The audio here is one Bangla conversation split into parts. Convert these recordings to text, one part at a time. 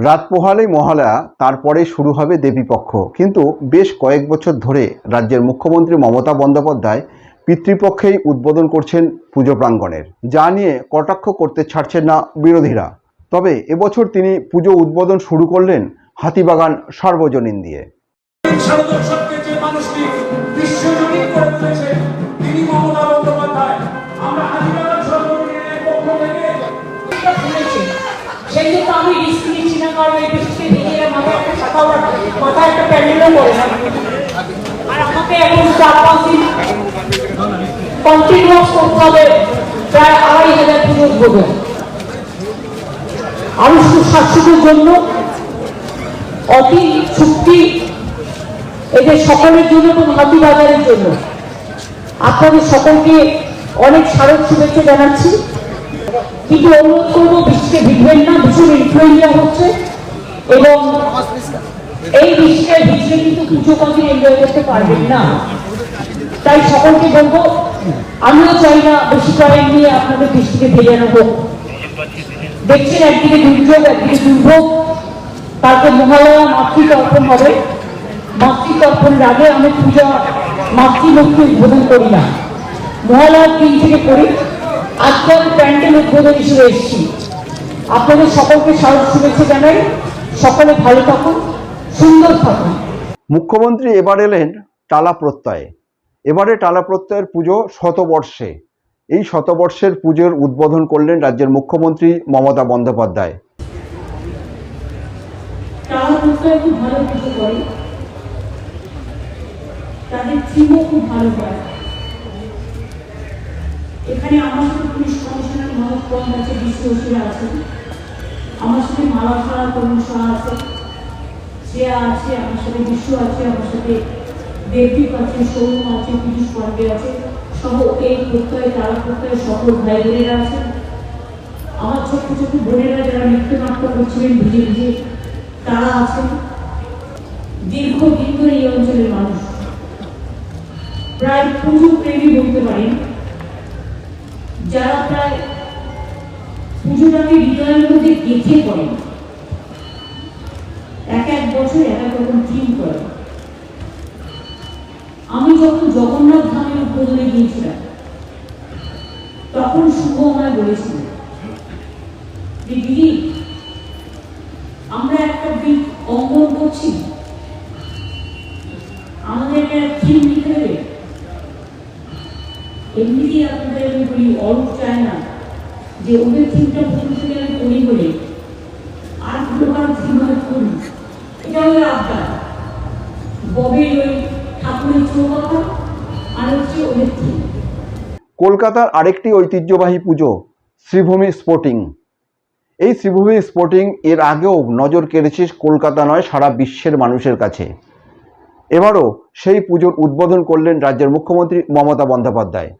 রাত পোহালেই মহালয়া, তারপরে শুরু হবে দেবীপক্ষ। কিন্তু বেশ কয়েক বছর ধরে রাজ্যের মুখ্যমন্ত্রী মমতা বন্দ্যোপাধ্যায় পিতৃপক্ষেই উদ্বোধন করছেন পুজো প্রাঙ্গণের, যা নিয়ে কটাক্ষ করতে ছাড়ছেন না বিরোধীরা। তবে এবছর তিনি পুজো উদ্বোধন শুরু করলেন হাতিবাগান সার্বজনীন দিয়ে। আর আমাকে এখন 4-5 দিন কন্টিনিউয়াস করতে হবে প্রায় 2500 পুজো উদ্বোধন। আরো সুস্বাস্থ্যের জন্য অতি চুক্তি এদের সকলের জন্য এবং হাতিবাজারের জন্য আপনাদের সকলকে অনেক স্মারক শুভেচ্ছা জানাচ্ছি। কিন্তু অনুরোধ করবো বৃষ্টিতে ভিজবেন না, ভীষণ ইনফ্লুয়েঞ্জা হচ্ছে এবং এই বৃষ্টিতে ভিজলে কিন্তু পুজো কদিন এনজয় করতে পারবেন না। তাই সকলকে বলবো, আমিও চাই না বেশি কয়েক নিয়ে আপনাদের বৃষ্টিকে ভেজানো হোক। দেখছেন একদিকে দুর্যোগ, একদিকে দুর্ভোগ, তারপর মহালয়া মাতৃতর্পণ হবে। মাতৃতর্পণের আগে আমি পূজা মাতৃমূর্তি উদ্বোধন করি না, মহালয়ার দিন থেকে করি। আজকে আমি প্যান্ডেল উদ্বোধন হিসেবে এসেছি। আপনাদের সকলকে স্বাগত শুভেচ্ছা জানাই। সকলে ভালো থাকুন, সুন্দর থাকুন। মুখ্যমন্ত্রী এবার এলেন টালা প্রত্যয়ে। এবারে টালা প্রত্যয়ের পুজো শতবর্ষে। এই শতবর্ষের পুজোর উদ্বোধন করলেন রাজ্যের মুখ্যমন্ত্রী মমতা বন্দ্যোপাধ্যায়। টালা প্রত্যয় খুব ভালো পুজো করে, তাদের থিমও খুব ভালো হয়। এখানে আমার সাথে পুলিশ কমিশনার মনোজ কম আছে, বিশ্বশীরা আছেন, আমার সাথে মালা সারা তরুণ সাহা আছে, শ্রেয়া আছে, আমার সাথে বিশ্ব আছে, আমার সাথে দেবদীপ আছে, সৌম আছে, পীযুষ পান্ডে আছে, সহ এই প্রত্যয়ে তারা প্রত্যয়ে সকল ভাই বোনেরা আছেন। আমার ছোট্ট ছোট্ট বোনেরা যারা নৃত্যনাট্য করছিলেন ভিজে ভিজে তারা আছেন। দীর্ঘদিন ধরে এই অঞ্চলের মানুষ, প্রায় পুজো প্রেমী বলতে পারেন, যারা প্রায় পুজোটাকে হৃদয়ের মধ্যে গেঁথে করেন। এক এক বছর এক এক রকম থিম করে। আমি যখন জগন্নাথ ধামের উদ্বোধনে গিয়েছিলাম তখন শুভ আমায় বলেছিল যে দিদি, আমরা একটা দিক অঙ্কন করছি, আমাদের একটা থিম লিখে দেবে। এমনিতেই আপনাদের আমি বলি, অরূপ চায় না যে ওদের থিমটা প্রথম থেকে আমি করি বলে আর ভালো থিম আমি করি। এটা হলো আবদার, ববের ওই ঠাকুরের চৌকথা আর হচ্ছে ওদের থিম। কলকাতার আরেকটি ঐতিহ্যবাহী পুজো শ্রীভূমি স্পোর্টিং। এই শ্রীভূমি স্পোর্টিং এর আগেও নজর কেড়েছে কলকাতা নয়, সারা বিশ্বের মানুষের কাছে। এবারও সেই পুজোর উদ্বোধন করলেন রাজ্যের মুখ্যমন্ত্রী মমতা বন্দ্যোপাধ্যায়।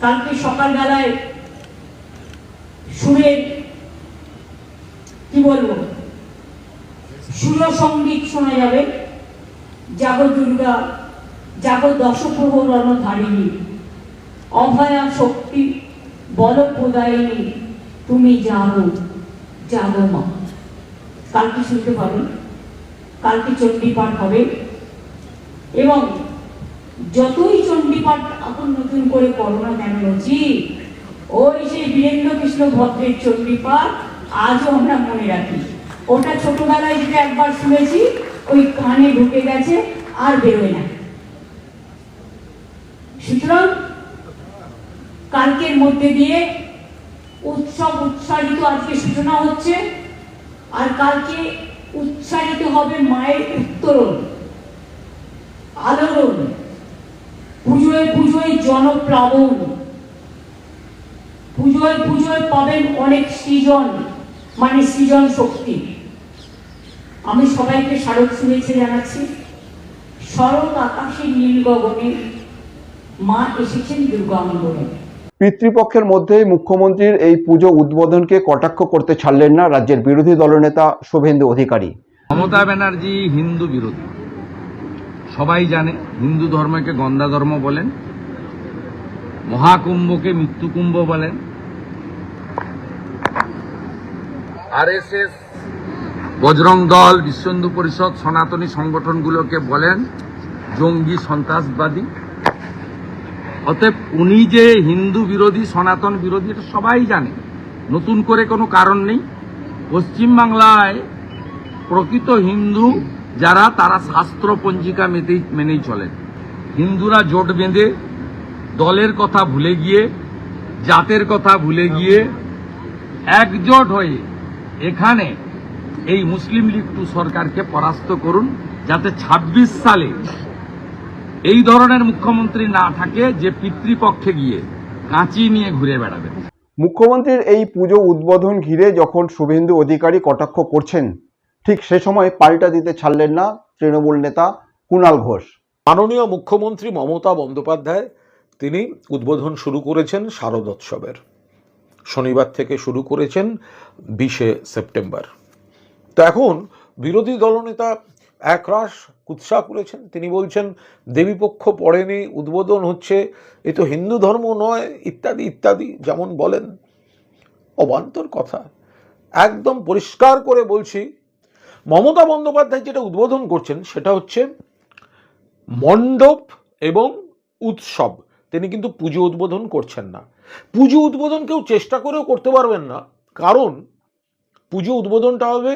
কালকে সকালবেলায় সুরের কি বলবো, সুর সঙ্গীত শোনা যাবে। জাগো দুর্গা, জাগো দশপ্রহর রণধারিণী, অভয়া শক্তি বল প্রদায়িনী, তুমি জাগো জাগো মা। কালকে শুনতে পাবেন, কালকে চণ্ডীপাঠ হবে। এবং যতই চণ্ডীপাঠ এখন নতুন করে করোনা কেন জি, ওই সেই বীরেন্দ্র কৃষ্ণ ভদ্রের চণ্ডীপাঠ আজও আমরা মনে রাখি। ওটা ছোটবেলায় যেটা একবার শুনেছি, ওই কানে ঢুকে গেছে, আর বেরোয় না। সুতরাং কালকের মধ্যে দিয়ে উৎসব উৎসারিত আজকে সূচনা হচ্ছে। আর কালকে উৎসারিত হবে মায়ের উত্তরণ, আলোড়ন, পুজোয় পুজোয় জনপ্লাবন, পুজোয় পুজোয় পাবেন অনেক সৃজন, মানে সৃজন শক্তি। আমি সবাইকে স্মারক শুভেচ্ছা জানাচ্ছি। শরৎ আকাশের নীল গগনে মা এসেছেন দুর্গাঙ্গনে। পিতৃপক্ষের মধ্যেই মুখ্যমন্ত্রীর এই পুজো উদ্বোধনকে কটাক্ষ করতে ছাড়লেন না রাজ্যের বিরোধী দলনেতা শুভেন্দু অধিকারী। মমতা ব্যানার্জি হিন্দু বিরোধী, সবাই জানে। হিন্দু ধর্মকে গন্ধা ধর্ম বলেন, মহাকুম্ভকে মৃত্যুকুম্ভ বলেন, আরএসএস, বজরং দল, বিশ্ব হিন্দু পরিষদ, সনাতনী সংগঠনগুলোকে বলেন জঙ্গি, সন্ত্রাসবাদী। অতএব উনি যে হিন্দু বিরোধী, সনাতন বিরোধী, এটা সবাই জানে, নতুন করে কোনো কারণ নেই। পশ্চিমবাংলায় প্রকৃত হিন্দু যারা, তারা শাস্ত্র পঞ্জিকা মেনেই চলেন। হিন্দুরা জোট বেঁধে দলের কথা ভুলে গিয়ে, জাতের কথা ভুলে গিয়ে একজোট হয়ে এখানে এই মুসলিম লীগ 2 সরকারকে পরাস্ত করুন, যাতে 26 সালে এই ধরনের মুখ্যমন্ত্রী না থাকে যে পিতৃপক্ষে গিয়ে কাঁচি নিয়ে ঘুরে বেড়াবে। মুখ্যমন্ত্রীর এই পুজো উদ্বোধন ঘিরে যখন শুভেন্দু অধিকারী কটাক্ষ করছেন, ঠিক সে সময় পাল্টা দিতে ছাড়লেন না তৃণমূল নেতা কুণাল ঘোষ। মাননীয় মুখ্যমন্ত্রী মমতা বন্দ্যোপাধ্যায় তিনি উদ্বোধন শুরু করেছেন শারদোৎসবের। শনিবার থেকে শুরু করেছেন 20শে সেপ্টেম্বর। তো এখন বিরোধী দলনেতা একরাশ কুৎসা করেছেন। তিনি বলছেন দেবীপক্ষ পড়েনি, উদ্বোধন হচ্ছে, এ তো হিন্দু ধর্ম নয়, ইত্যাদি ইত্যাদি যেমন বলেন। অবান্তর কথা। একদম পরিষ্কার করে বলছি, মমতা বন্দ্যোপাধ্যায় যেটা উদ্বোধন করছেন সেটা হচ্ছে মণ্ডপ এবং উৎসব। তিনি কিন্তু পুজো উদ্বোধন করছেন না। পুজো উদ্বোধন কেউ চেষ্টা করেও করতে পারবেন না, কারণ পুজো উদ্বোধনটা হবে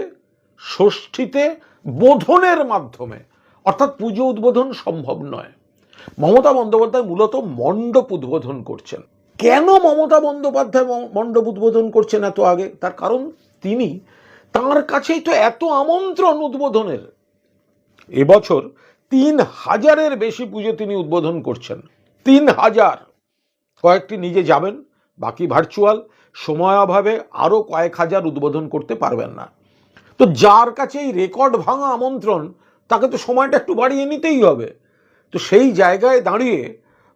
ষষ্ঠীতে বোধনের মাধ্যমে, অর্থাৎ পুজো উদ্বোধন সম্ভব নয়। মমতা বন্দ্যোপাধ্যায় মূলত মণ্ডপ উদ্বোধন করছেন। কেন মমতা বন্দ্যোপাধ্যায় মণ্ডপ উদ্বোধন করছেন এত আগে? তার কারণ তিনি, তার কাছেই তো এত আমন্ত্রণ উদ্বোধনের। এবছর 3000-এর বেশি পুজো তিনি উদ্বোধন করছেন। 3000। কয়েকটি নিজে যাবেন, বাকি ভার্চুয়াল। সময় অভাবে আরও কয়েক হাজার উদ্বোধন করতে পারবেন না। তো যার কাছে এই রেকর্ড ভাঙা আমন্ত্রণ, তাকে তো সময়টা একটু বাড়িয়ে নিতেই হবে। তো সেই জায়গায় দাঁড়িয়ে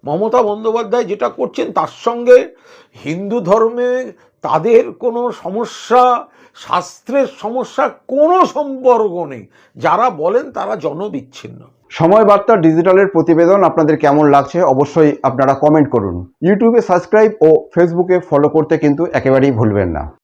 মমতা বন্দ্যোপাধ্যায় যেটা করছেন, তার সঙ্গে হিন্দু ধর্মে তাদের কোনো সমস্যা, শাস্ত্রের সমস্যা কোনো সম্পর্ক নেই। যারা বলেন তারা জনবিচ্ছিন্ন। সময় বার্তা ডিজিটালের প্রতিবেদন আপনাদের কেমন লাগছে অবশ্যই আপনারা কমেন্ট করুন। ইউটিউবে সাবস্ক্রাইব ও ফেসবুকে ফলো করতে কিন্তু একেবারেই ভুলবেন না।